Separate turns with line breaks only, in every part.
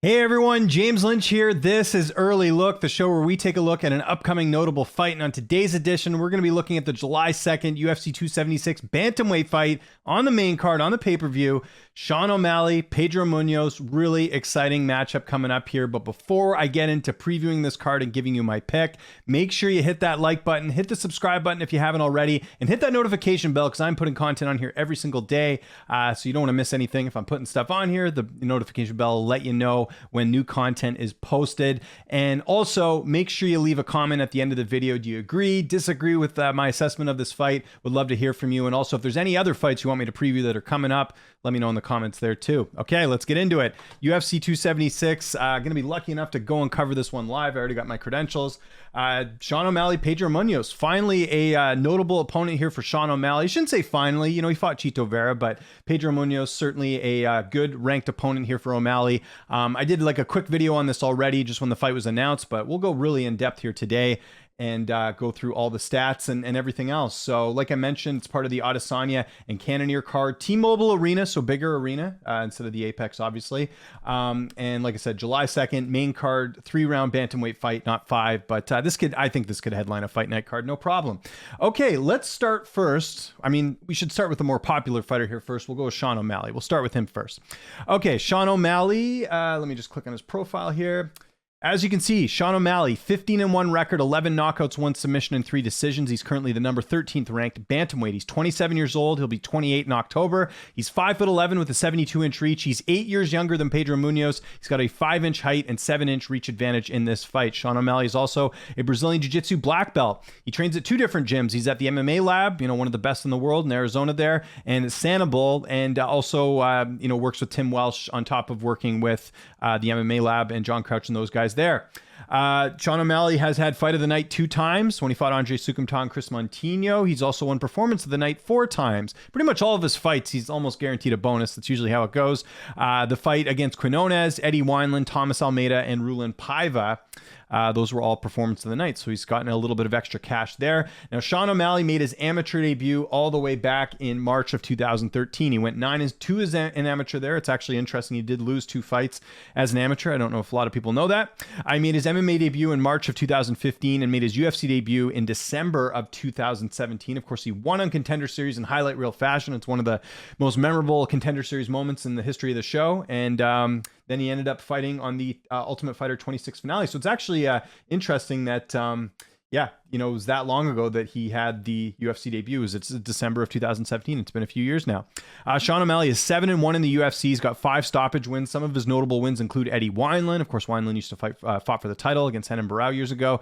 Hey everyone, James Lynch here. This is Early Look, the show where we take a look at an upcoming notable fight. And on today's edition, we're going to be looking at the July 2nd UFC 276 bantamweight fight on the main card, on the pay-per-view. Sean O'Malley, Pedro Munhoz, really exciting matchup coming up here. But before I get into previewing this card and giving you my pick, make sure you hit that like button, hit the subscribe button if you haven't already, and hit that notification bell because I'm putting content on here every single day. So you don't want to miss anything. If I'm putting stuff on here, the notification bell will let you know when new content is posted. And also make sure you leave a comment at the end of the video. Do you agree, disagree with my assessment of this fight? Would love to hear from you. And also if there's any other fights you want me to preview that are coming up, let me know in the comments there too. Okay, let's get into it. UFC 276, gonna be lucky enough to go and cover this one live. I already got my credentials. Sean O'Malley, Pedro Munhoz, finally a notable opponent here for Sean O'Malley. I shouldn't say finally, you know, he fought Chito Vera, but Pedro Munhoz, certainly a good ranked opponent here for O'Malley. I did like a quick video on this already just when the fight was announced, but we'll go really in depth here today and go through all the stats and everything else. So like I mentioned, it's part of the Adesanya and Cannonier card, T-Mobile Arena, so bigger arena instead of the Apex, obviously. And like I said, July 2nd, main card, 3-round bantamweight fight, not 5, but I think this could headline a fight night card, no problem. Okay, let's start first. I mean, we should start with the more popular fighter here first. We'll go with Sean O'Malley. We'll start with him first. Okay, Sean O'Malley, let me just click on his profile here. As you can see, Sean O'Malley, 15-1 record, 11 knockouts, 1 submission, and 3 decisions. He's currently the number 13th ranked bantamweight. He's 27 years old. He'll be 28 in October. He's 5'11" with a 72-inch reach. He's 8 years younger than Pedro Munhoz. He's got a 5-inch height and 7-inch reach advantage in this fight. Sean O'Malley is also a Brazilian Jiu-Jitsu black belt. He trains at 2 different gyms. He's at the MMA lab, one of the best in the world in Arizona there, and Sanibel, and also, works with Tim Welsh on top of working with the MMA lab and John Crouch and those guys there. Sean O'Malley has had fight of the night 2 times when he fought Andre Sukumta and Chris Montino. He's also won performance of the night 4 times. Pretty much all of his fights, he's almost guaranteed a bonus. That's usually how it goes. The fight against Quinones, Eddie Wineland, Thomas Almeida, and Rulin Paiva. Those were all performance of the night, so he's gotten a little bit of extra cash there. Now, Sean O'Malley made his amateur debut all the way back in March of 2013. He went 9-2 as an amateur there. It's actually interesting. He did lose 2 fights as an amateur. I don't know if a lot of people know that. I made his MMA debut in March of 2015 and made his UFC debut in December of 2017. Of course, he won on Contender Series in highlight reel fashion. It's one of the most memorable Contender Series moments in the history of the show. And then he ended up fighting on the Ultimate Fighter 26 finale. So it's actually interesting that, it was that long ago that he had the UFC debut. It's December of 2017. It's been a few years now. Sean O'Malley is 7-1 in the UFC. He's got 5 stoppage wins. Some of his notable wins include Eddie Wineland. Of course, Wineland used to fought for the title against Renan Barão years ago.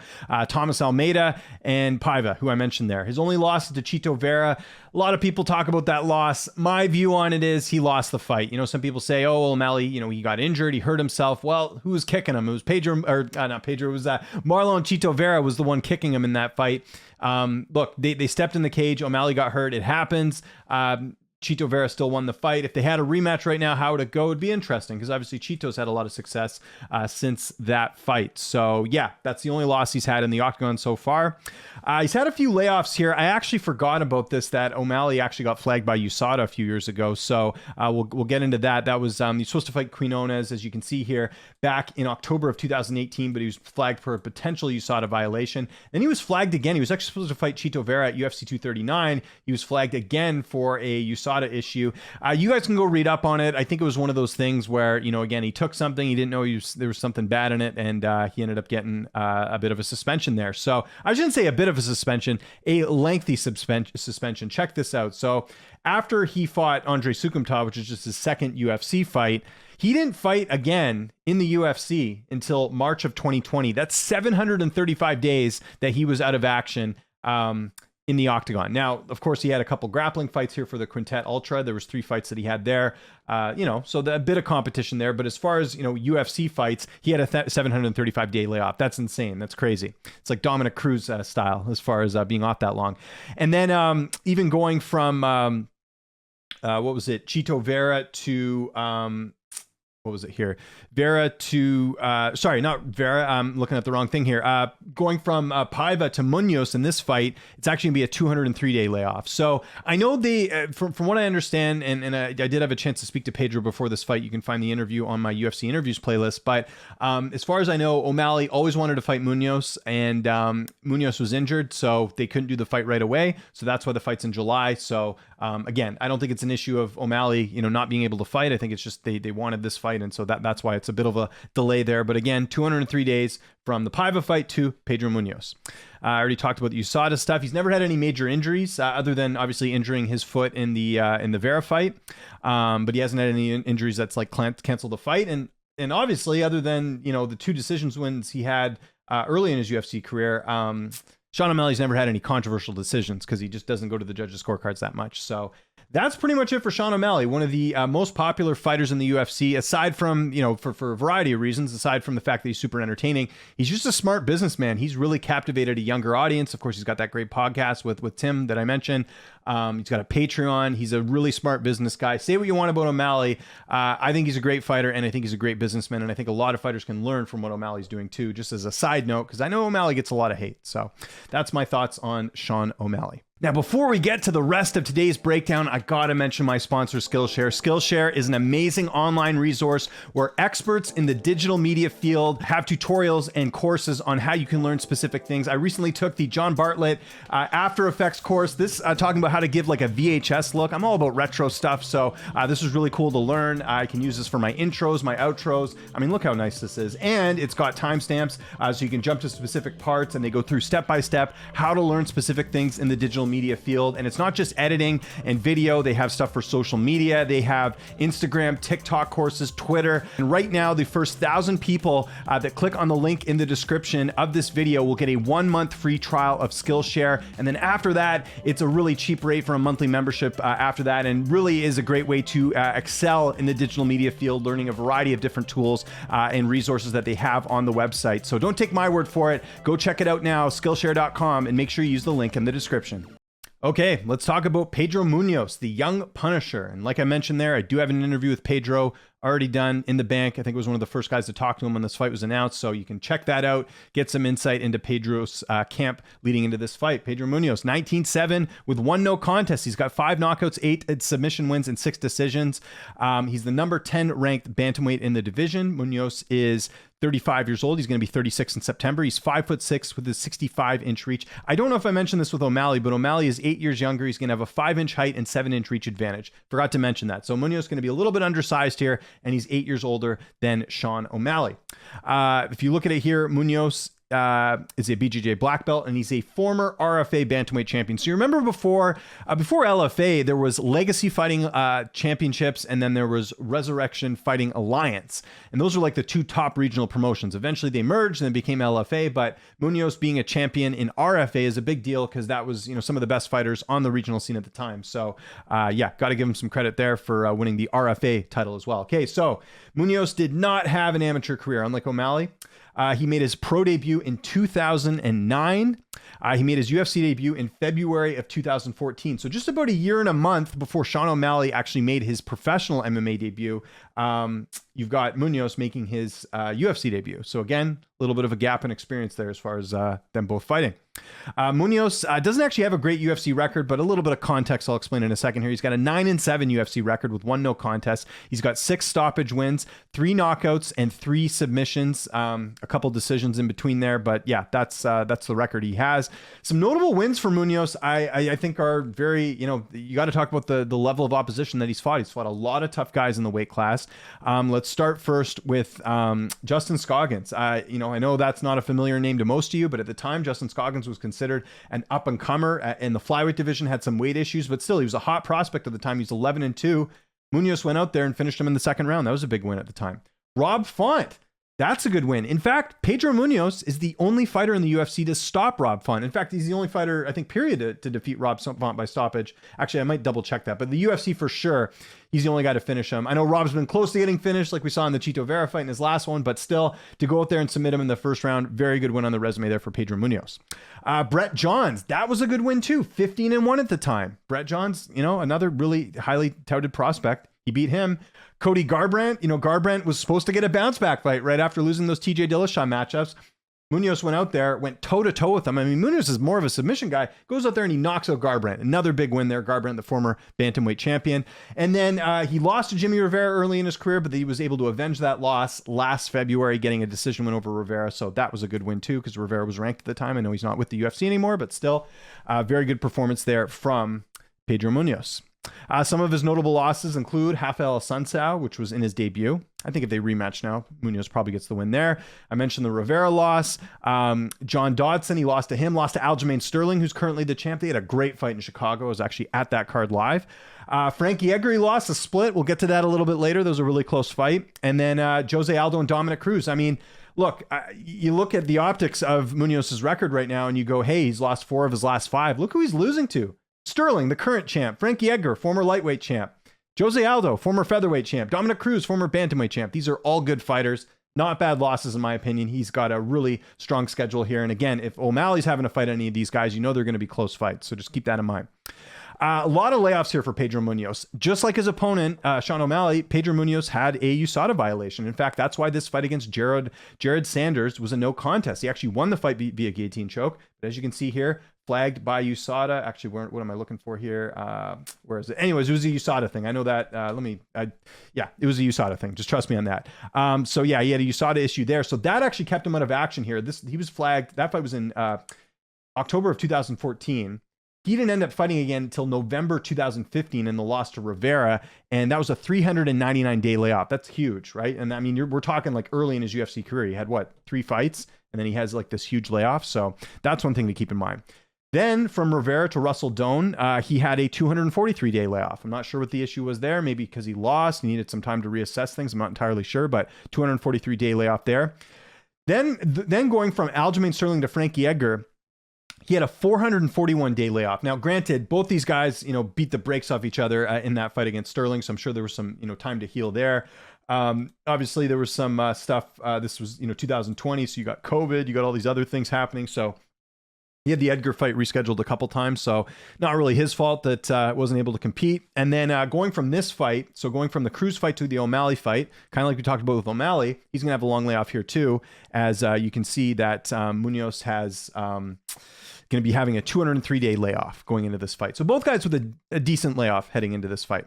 Thomas Almeida and Paiva, who I mentioned there. His only loss is to Chito Vera. A lot of people talk about that loss. My view on it is he lost the fight. Some people say, oh, O'Malley, he got injured. He hurt himself. Well, who was kicking him? It was Marlon Chito Vera was the one kicking him in that fight. Look, they stepped in the cage. O'Malley got hurt. It happens. Chito Vera still won the fight. If they had a rematch right now, how would it go? It'd be interesting because obviously Chito's had a lot of success since that fight. So yeah, that's the only loss he's had in the octagon so far. He's had a few layoffs here. I actually forgot about this, that O'Malley actually got flagged by USADA a few years ago. So we'll get into that. That was he's supposed to fight Quinones, as you can see here, back in October of 2018, but he was flagged for a potential USADA violation. Then he was flagged again. He was actually supposed to fight Chito Vera at UFC 239. He was flagged again for a USADA issue. You guys can go read up on it. I think it was one of those things where, again, he took something, he didn't know there was something bad in it, and he ended up getting a bit of a suspension there. So I shouldn't say a bit of a suspension, a lengthy suspension. Check this out. So after he fought Andre Sukumta, which is just his second UFC fight, he didn't fight again in the UFC until March of 2020. That's 735 days that he was out of action in the octagon. Now, of course, he had a couple grappling fights here for the Quintet Ultra. There was 3 fights that he had there, so a bit of competition there. But as far as, UFC fights, he had a 735-day layoff. That's insane. That's crazy. It's like Dominic Cruz style as far as being off that long. And then even going from, Chito Vera to what was it here? Vera to, sorry, not Vera. I'm looking at the wrong thing here. Going from Paiva to Munhoz in this fight, it's actually gonna be a 203-day layoff. So I know they, from what I understand, and I did have a chance to speak to Pedro before this fight. You can find the interview on my UFC interviews playlist. But as far as I know, O'Malley always wanted to fight Munhoz, and Munhoz was injured, so they couldn't do the fight right away. So that's why the fight's in July. So again, I don't think it's an issue of O'Malley, not being able to fight. I think it's just they wanted this fight, and so that's why it's a bit of a delay there. But again, 203 days from the Paiva fight to Pedro Munhoz. I already talked about the USADA stuff. He's never had any major injuries other than obviously injuring his foot in the Vera fight. But he hasn't had any injuries that's like canceled the fight. And obviously, other than the 2 decisions wins he had early in his UFC career, Sean O'Malley's never had any controversial decisions because he just doesn't go to the judges' scorecards that much. So that's pretty much it for Sean O'Malley, one of the most popular fighters in the UFC, aside from, for a variety of reasons, aside from the fact that he's super entertaining. He's just a smart businessman. He's really captivated a younger audience. Of course, he's got that great podcast with Tim that I mentioned. He's got a Patreon. He's a really smart business guy. Say what you want about O'Malley. I think he's a great fighter, and I think he's a great businessman, and I think a lot of fighters can learn from what O'Malley's doing too, just as a side note, because I know O'Malley gets a lot of hate. So that's my thoughts on Sean O'Malley. Now, before we get to the rest of today's breakdown, I gotta mention my sponsor, Skillshare. Skillshare is an amazing online resource where experts in the digital media field have tutorials and courses on how you can learn specific things. I recently took the John Bartlett After Effects course. This talking about how to give like a VHS look. I'm all about retro stuff, so this was really cool to learn. I can use this for my intros, my outros. I mean, look how nice this is. And it's got timestamps, so you can jump to specific parts, and they go through step by step how to learn specific things in the digital media field. And it's not just editing and video. They have stuff for social media. They have Instagram, TikTok courses, Twitter. And right now, the first 1,000 people that click on the link in the description of this video will get a 1-month free trial of Skillshare. And then after that, it's a really cheap rate for a monthly membership after that, and really is a great way to excel in the digital media field, learning a variety of different tools and resources that they have on the website. So don't take my word for it. Go check it out now, Skillshare.com, and make sure you use the link in the description. Okay, let's talk about Pedro Munhoz, the young Punisher. And like I mentioned there, I do have an interview with Pedro already done in the bank. I think it was one of the first guys to talk to him when this fight was announced. So you can check that out, get some insight into Pedro's camp leading into this fight. Pedro Munhoz, 19-7 with 1 no contest. He's got 5 knockouts, 8 submission wins, and 6 decisions. He's the number 10 ranked bantamweight in the division. Munhoz is 35 years old. He's going to be 36 in September. He's 5'6" with a 65-inch reach. I don't know if I mentioned this with O'Malley, but O'Malley is 8 years younger. He's going to have a 5-inch height and 7-inch reach advantage. Forgot to mention that. So Munhoz is going to be a little bit undersized here, and he's 8 years older than Sean O'Malley. If you look at it here, Munhoz is a BJJ black belt, and he's a former RFA bantamweight champion. So you remember before LFA, there was Legacy Fighting Championships, and then there was Resurrection Fighting Alliance, and those were like the 2 top regional promotions. Eventually they merged and then became LFA, but Munhoz being a champion in RFA is a big deal because that was some of the best fighters on the regional scene at the time. So yeah, got to give him some credit there for winning the RFA title as well. Okay, so Munhoz did not have an amateur career, unlike O'Malley. He made his pro debut in 2009. He made his UFC debut in February of 2014. So just about a year and a month before Sean O'Malley actually made his professional MMA debut, you've got Munhoz making his UFC debut. So again, a little bit of a gap in experience there as far as them both fighting. Munhoz doesn't actually have a great UFC record, but a little bit of context I'll explain in a second here. He's got a 9-7 UFC record with 1 no contest. He's got 6 stoppage wins, 3 knockouts, and 3 submissions. A couple decisions in between there, but yeah, that's the record he has. Some notable wins for Munhoz, I think, are very, you got to talk about the level of opposition that he's fought. He's fought a lot of tough guys in the weight class. Let's start first with Justin Scoggins. I know that's not a familiar name to most of you, but at the time, Justin Scoggins was considered an up-and-comer in the flyweight division, had some weight issues, but still, he was a hot prospect at the time. He's 11-2. Munhoz went out there and finished him in the second round. That was a big win at the time. Rob Font. That's a good win. In fact, Pedro Munhoz is the only fighter in the UFC to stop Rob Font. In fact, he's the only fighter, I think, period, to defeat Rob Font by stoppage. Actually, I might double check that, but the UFC for sure, he's the only guy to finish him. I know Rob's been close to getting finished, like we saw in the Chito Vera fight in his last one, but still, to go out there and submit him in the first round, very good win on the resume there for Pedro Munhoz. Brett Johns, that was a good win too, 15-1 at the time. Brett Johns, another really highly touted prospect. He beat him. Cody Garbrandt, Garbrandt was supposed to get a bounce back fight right after losing those TJ Dillashaw matchups. Munhoz went out there, went toe-to-toe with him. I mean, Munhoz is more of a submission guy. Goes out there and he knocks out Garbrandt. Another big win there. Garbrandt, the former bantamweight champion. And then he lost to Jimmy Rivera early in his career, but he was able to avenge that loss last February, getting a decision win over Rivera. So that was a good win too, because Rivera was ranked at the time. I know he's not with the UFC anymore, but still very good performance there from Pedro Munhoz. Some of his notable losses include Rafael Assunção, which was in his debut. I think if they rematch now, Munhoz probably gets the win there. I mentioned the Rivera loss. John Dodson, he lost to him. Lost to Aljamain Sterling, who's currently the champ. They had a great fight in Chicago. I was actually at that card live. Frankie Edgar, he lost a split. We'll get to that a little bit later. That was a really close fight. And then Jose Aldo and Dominic Cruz. I mean, look, you look at the optics of Munhoz's record right now and you go, hey, he's lost 4 of his last 5. Look who he's losing to. Sterling, the current champ. Frankie Edgar, former lightweight champ. Jose Aldo, former featherweight champ. Dominic Cruz, former bantamweight champ. These are all good fighters. Not bad losses, in my opinion. He's got a really strong schedule here. And again, if O'Malley's having to fight any of these guys, you know they're going to be close fights. So just keep that in mind. A lot of layoffs here for Pedro Munhoz. Just like his opponent, Sean O'Malley, Pedro Munhoz had a USADA violation. In fact, that's why this fight against Jared Sanders was a no contest. He actually won the fight via guillotine choke. But as you can see here, flagged by USADA. Actually, what am I looking for here? Where is it? Anyways, it was a USADA thing. I know that. Yeah, it was a USADA thing. Just trust me on that. So yeah, he had a USADA issue there. So that actually kept him out of action here. He was flagged. That fight was in October of 2014. He didn't end up fighting again until November 2015 in the loss to Rivera, and that was a 399-day layoff. That's huge, right? And I mean, we're talking like early in his UFC career. He had 3 fights, and then he has like this huge layoff. So that's one thing to keep in mind. Then from Rivera to Russell Doan, he had a 243-day layoff. I'm not sure what the issue was there. Maybe because he lost, he needed some time to reassess things. I'm not entirely sure, but 243-day layoff there. Then going from Aljamain Sterling to Frankie Edgar, he had a 441-day layoff. Now, granted, both these guys, beat the brakes off each other in that fight against Sterling, so I'm sure there was some, time to heal there. Obviously, there was some stuff. This was, 2020, so you got COVID, you got all these other things happening. So he had the Edgar fight rescheduled a couple times, so not really his fault that wasn't able to compete. And then going from this fight, so going from the Cruz fight to the O'Malley fight, kind of like we talked about with O'Malley, he's going to have a long layoff here too, as you can see that Munhoz has going to be having a 203-day layoff going into this fight. So both guys with a decent layoff heading into this fight.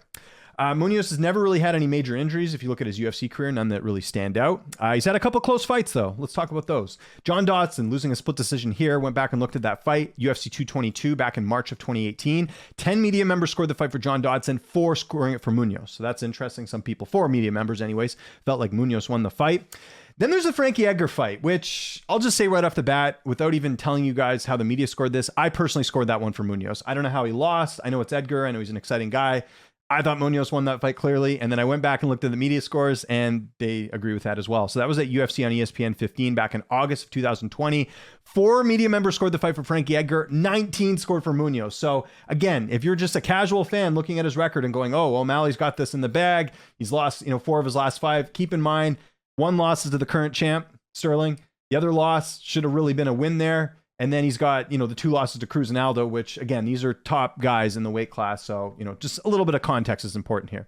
Munhoz has never really had any major injuries. If you look at his UFC career, none that really stand out. He's had a couple close fights, though. Let's talk about those. John Dodson losing a split decision here. Went back and looked at that fight. UFC 222 back in March of 2018. 10 media members scored the fight for John Dodson, 4 scoring it for Munhoz. So that's interesting. Some people, 4 media members anyways, felt like Munhoz won the fight. Then there's the Frankie Edgar fight, which I'll just say right off the bat, without even telling you guys how the media scored this, I personally scored that one for Munhoz. I don't know how he lost. I know it's Edgar. I know he's an exciting guy. I thought Munhoz won that fight clearly. And then I went back and looked at the media scores, and they agree with that as well. So that was at UFC on ESPN 15 back in August of 2020. 4 media members scored the fight for Frankie Edgar. 19 scored for Munhoz. So again, if you're just a casual fan looking at his record and going, oh, O'Malley's got this in the bag, he's lost 4 of his last 5, keep in mind, 1 loss is to the current champ, Sterling. The other loss should have really been a win there. And then he's got, the 2 losses to Cruz and Aldo, which, again, these are top guys in the weight class. So, just a little bit of context is important here.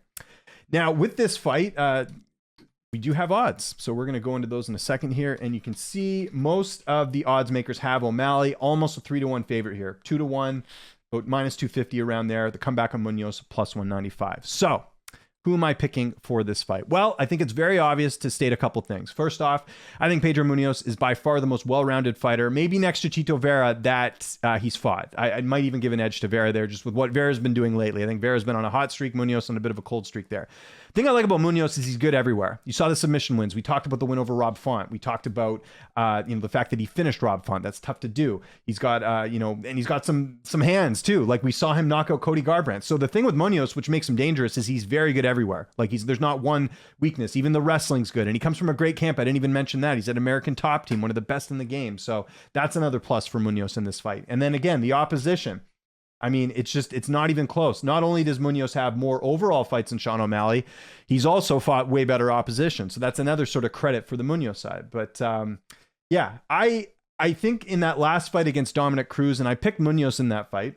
Now, with this fight, we do have odds. So we're going to go into those in a second here. And you can see most of the odds makers have O'Malley, almost a 3-1 favorite here. 2-1, about minus 250 around there. The comeback on Munhoz, plus 195. So who am I picking for this fight? Well, I think it's very obvious to state a couple things. First off, I think Pedro Munhoz is by far the most well-rounded fighter, maybe next to Chito Vera, that he's fought. I might even give an edge to Vera there, just with what Vera's been doing lately. I think Vera's been on a hot streak, Munhoz on a bit of a cold streak there. The thing I like about Munhoz is he's good everywhere. You saw the submission wins. We talked about the win over Rob Font. We talked about the fact that he finished Rob Font. That's tough to do. He's got and he's got some hands too. Like we saw him knock out Cody Garbrandt. So the thing with Munhoz, which makes him dangerous, is he's very good everywhere. Like there's not one weakness. Even the wrestling's good, and he comes from a great camp. I didn't even mention that. He's an American top team, one of the best in the game. So that's another plus for Munhoz in this fight. And then again, the opposition. I mean, it's not even close. Not only does Munhoz have more overall fights than Sean O'Malley, he's also fought way better opposition. So that's another sort of credit for the Munhoz side. But yeah, I think in that last fight against Dominic Cruz, and I picked Munhoz in that fight,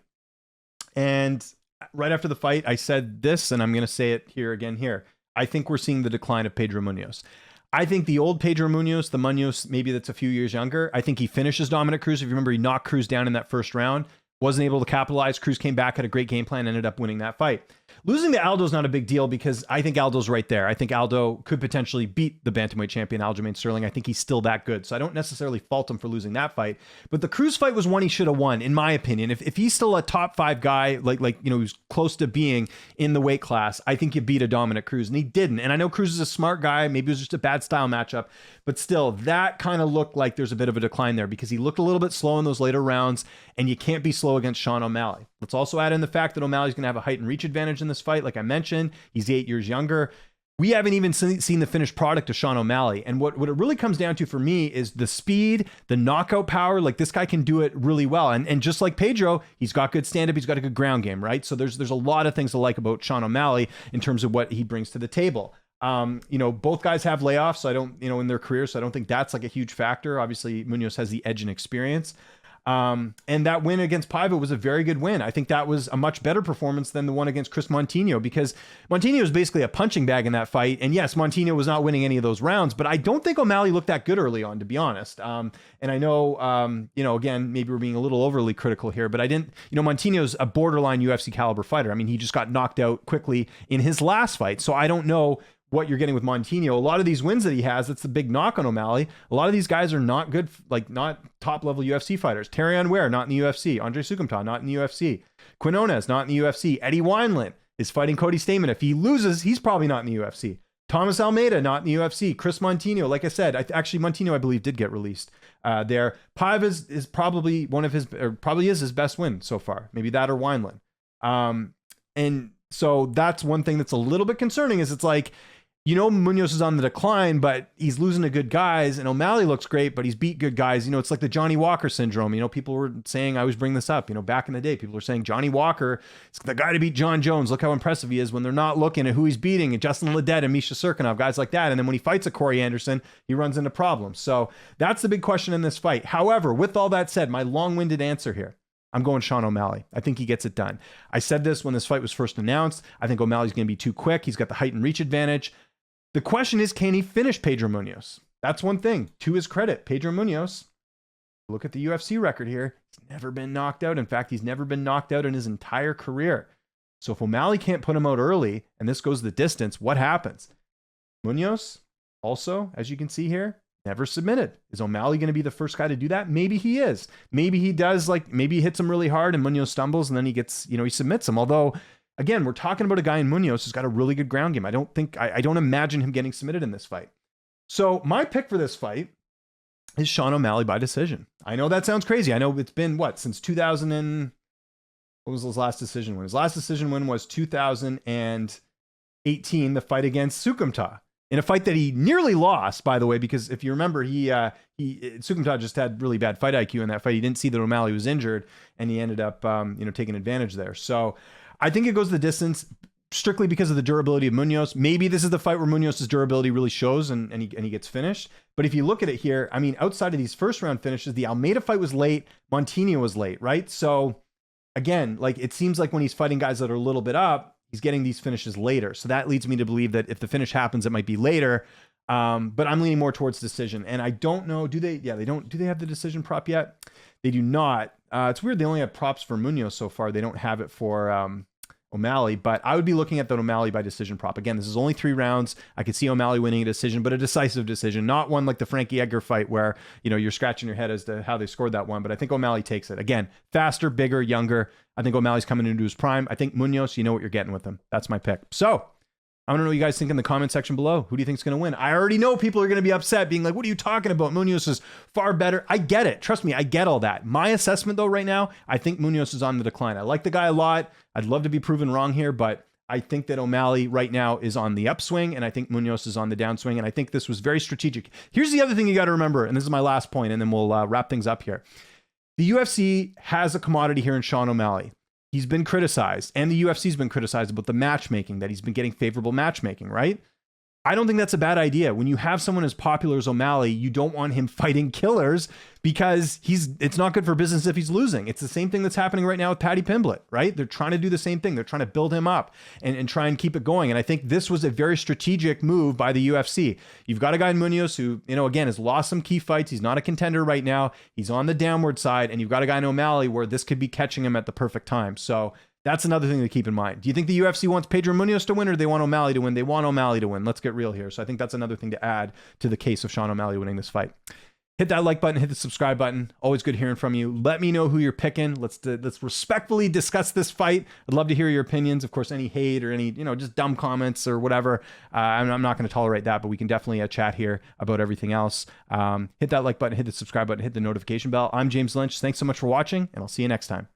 and right after the fight, I said this, and I'm going to say it here again here. I think we're seeing the decline of Pedro Munhoz. I think the old Pedro Munhoz, the Munhoz maybe that's a few years younger, I think he finishes Dominic Cruz. If you remember, he knocked Cruz down in that first round. Wasn't able to capitalize. Cruz came back, had a great game plan, ended up winning that fight. Losing to Aldo's not a big deal because I think Aldo's right there. I think Aldo could potentially beat the bantamweight champion Aljamain Sterling. I think he's still that good. So I don't necessarily fault him for losing that fight. But the Cruz fight was one he should have won, in my opinion. If he's still a top 5 guy, who's close to being in the weight class, I think you beat a Dominic Cruz, and he didn't. And I know Cruz is a smart guy. Maybe it was just a bad style matchup. But still, that kind of looked like there's a bit of a decline there because he looked a little bit slow in those later rounds, and you can't be slow against Sean O'Malley. Let's also add in the fact that O'Malley's going to have a height and reach advantage in this fight. Like I mentioned, he's 8 years younger. We haven't even seen the finished product of Sean O'Malley. And what it really comes down to for me is the speed, the knockout power. Like this guy can do it really well. And just like Pedro, he's got good stand-up. He's got a good ground game, right? So there's a lot of things to like about Sean O'Malley in terms of what he brings to the table. Both guys have layoffs, so I don't, in their careers, so I don't think that's like a huge factor. Obviously, Munhoz has the edge in experience. And that win against Paiva was a very good win. I think that was a much better performance than the one against Chris Montinho, because Montinho was basically a punching bag in that fight. And yes, Montinho was not winning any of those rounds, but I don't think O'Malley looked that good early on, to be honest. And I know, again, maybe we're being a little overly critical here, but I didn't, Montinho's a borderline UFC caliber fighter. I mean, he just got knocked out quickly in his last fight. So I don't know what you're getting with Montinho. A lot of these wins that he has, that's the big knock on O'Malley. A lot of these guys are not good, like not top level UFC fighters. Terrion Ware, not in the UFC. Andre Sukumta, not in the UFC. Quinones, not in the UFC. Eddie Wineland is fighting Cody Stamann. If he loses, he's probably not in the UFC. Thomas Almeida, not in the UFC. Chris Montinho, like I said, actually Montinho, I believe, did get released there. Paiva is probably probably is his best win so far. Maybe that or Wineland. And so that's one thing that's a little bit concerning is it's like, Munhoz is on the decline, but he's losing to good guys, and O'Malley looks great, but he's beat good guys. It's like the Johnny Walker syndrome. People were saying, I always bring this up, back in the day, people were saying Johnny Walker is the guy to beat John Jones. Look how impressive he is when they're not looking at who he's beating, and Justin Ledet and Misha Serkinov, guys like that. And then when he fights a Corey Anderson, he runs into problems. So that's the big question in this fight. However, with all that said, my long-winded answer here, I'm going Sean O'Malley. I think he gets it done. I said this when this fight was first announced. I think O'Malley's going to be too quick. He's got the height and reach advantage. The question is, can he finish Pedro Munhoz? That's one thing. To his credit, Pedro Munhoz, look at the UFC record here. He's never been knocked out. In fact, he's never been knocked out in his entire career. So if O'Malley can't put him out early and this goes the distance, what happens? Munhoz, also, as you can see here, never submitted. Is O'Malley going to be the first guy to do that? Maybe he is. Maybe he does, maybe he hits him really hard and Munhoz stumbles and then he gets, he submits him. Although, again, we're talking about a guy in Munhoz who's got a really good ground game. I don't imagine him getting submitted in this fight. So my pick for this fight is Sean O'Malley by decision. I know that sounds crazy. I know it's been, since 2000 and... What was his last decision win? His last decision win was 2018, the fight against Sukumta. In a fight that he nearly lost, by the way, because if you remember, Sukumta just had really bad fight IQ in that fight. He didn't see that O'Malley was injured, and he ended up, taking advantage there. So I think it goes the distance strictly because of the durability of Munhoz. Maybe this is the fight where Munhoz's durability really shows and he gets finished. But if you look at it here, I mean, outside of these first round finishes, the Almeida fight was late. Montinho was late, right? So again, it seems like when he's fighting guys that are a little bit up, he's getting these finishes later. So that leads me to believe that if the finish happens, it might be later. But I'm leaning more towards decision. And I don't know, do they have the decision prop yet? They do not. It's weird. They only have props for Munhoz so far. They don't have it for O'Malley, but I would be looking at the O'Malley by decision prop. Again, this is only 3 rounds. I could see O'Malley winning a decision, but a decisive decision, not one like the Frankie Edgar fight where, you're scratching your head as to how they scored that one. But I think O'Malley takes it. Again, faster, bigger, younger. I think O'Malley's coming into his prime. I think Munhoz, you know what you're getting with him. That's my pick. So I want to know what you guys think in the comment section below. Who do you think is going to win? I already know people are going to be upset, being like, what are you talking about? Munhoz is far better. I get it. Trust me, I get all that. My assessment, though, right now, I think Munhoz is on the decline. I like the guy a lot. I'd love to be proven wrong here, but I think that O'Malley right now is on the upswing, and I think Munhoz is on the downswing, and I think this was very strategic. Here's the other thing you got to remember, and this is my last point, and then we'll wrap things up here. The UFC has a commodity here in Sean O'Malley. He's been criticized, and the UFC's been criticized about the matchmaking, that he's been getting favorable matchmaking, right? I don't think that's a bad idea. When you have someone as popular as O'Malley, you don't want him fighting killers because it's not good for business if he's losing. It's the same thing that's happening right now with Paddy Pimblett, right? They're trying to do the same thing. They're trying to build him up and try and keep it going. And I think this was a very strategic move by the UFC. You've got a guy in Munhoz who, again, has lost some key fights. He's not a contender right now. He's on the downward side. And you've got a guy in O'Malley where this could be catching him at the perfect time. So that's another thing to keep in mind. Do you think the UFC wants Pedro Munhoz to win, or do they want O'Malley to win? They want O'Malley to win. Let's get real here. So I think that's another thing to add to the case of Sean O'Malley winning this fight. Hit that like button, hit the subscribe button. Always good hearing from you. Let me know who you're picking. Let's respectfully discuss this fight. I'd love to hear your opinions. Of course, any hate or any, just dumb comments or whatever. I'm not going to tolerate that, but we can definitely chat here about everything else. Hit that like button, hit the subscribe button, hit the notification bell. I'm James Lynch. Thanks so much for watching, and I'll see you next time.